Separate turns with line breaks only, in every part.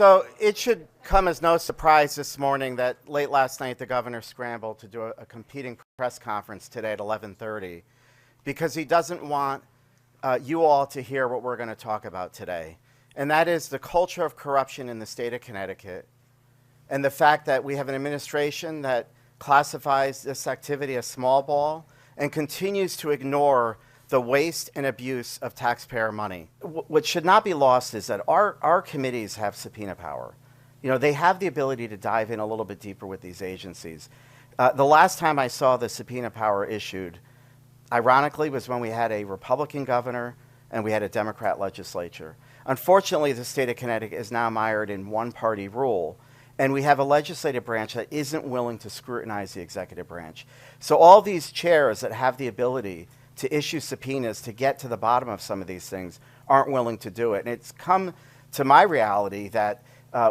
So it should come as no surprise this morning that late last night the governor scrambled to do a competing press conference today at 11:30 because he doesn't want you all to hear what we're going to talk about today. And that is the culture of corruption in the state of Connecticut and the fact that we have an administration that classifies this activity as small ball and continues to ignore the waste and abuse of taxpayer money. What should not be lost is that our committees have subpoena power. You know, they have the ability to dive in a little bit deeper with these agencies. The last time I saw the subpoena power issued, ironically, was when we had a Republican governor and we had a Democrat legislature. Unfortunately, the state of Connecticut is now mired in one-party rule, and we have a legislative branch that isn't willing to scrutinize the executive branch. So all these chairs that have the ability to issue subpoenas to get to the bottom of some of these things aren't willing to do it. And it's come to my reality that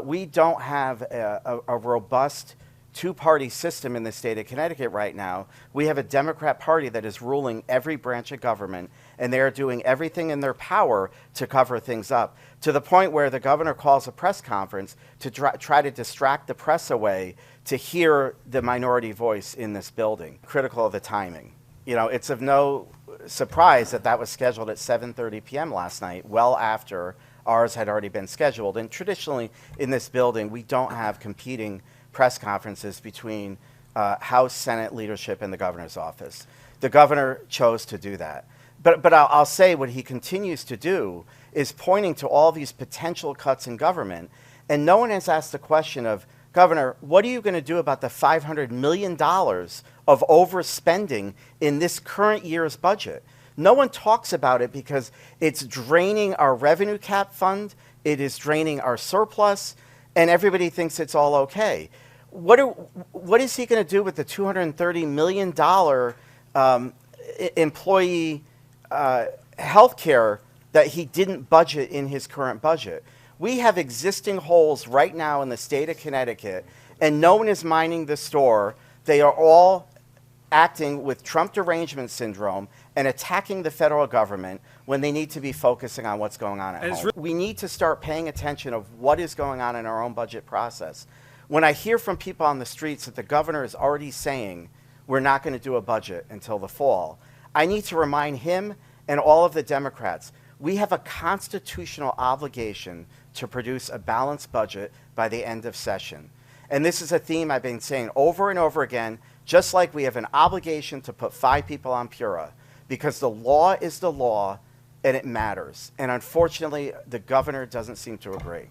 we don't have a robust two-party system in the state of Connecticut right now. We have a Democrat Party that is ruling every branch of government, and they are doing everything in their power to cover things up, to the point where the governor calls a press conference to try to distract the press away to hear the minority voice in this building. Critical of the timing. You know, it's of no surprise that that was scheduled at 7:30 p.m. last night, well after ours had already been scheduled. And traditionally in this building, we don't have competing press conferences between House, Senate leadership, and the governor's office. The governor chose to do that. But I'll say what he continues to do is pointing to all these potential cuts in government, and no one has asked the question of, Governor, what are you going to do about the $500 million of overspending in this current year's budget? No one talks about it because it's draining our revenue cap fund, it is draining our surplus, and everybody thinks it's all okay. What is he going to do with the $230 million employee health care that he didn't budget in his current budget? We have existing holes right now in the state of Connecticut, and no one is minding the store. They are all acting with Trump derangement syndrome and attacking the federal government when they need to be focusing on what's going on at home. We need to start paying attention of what is going on in our own budget process. When I hear from people on the streets that the governor is already saying we're not going to do a budget until the fall, I need to remind him and all of the Democrats, we have a constitutional obligation to produce a balanced budget by the end of session. And this is a theme I've been saying over and over again, just like we have an obligation to put 5 people on Pura, because the law is the law and it matters. And unfortunately, the governor doesn't seem to agree.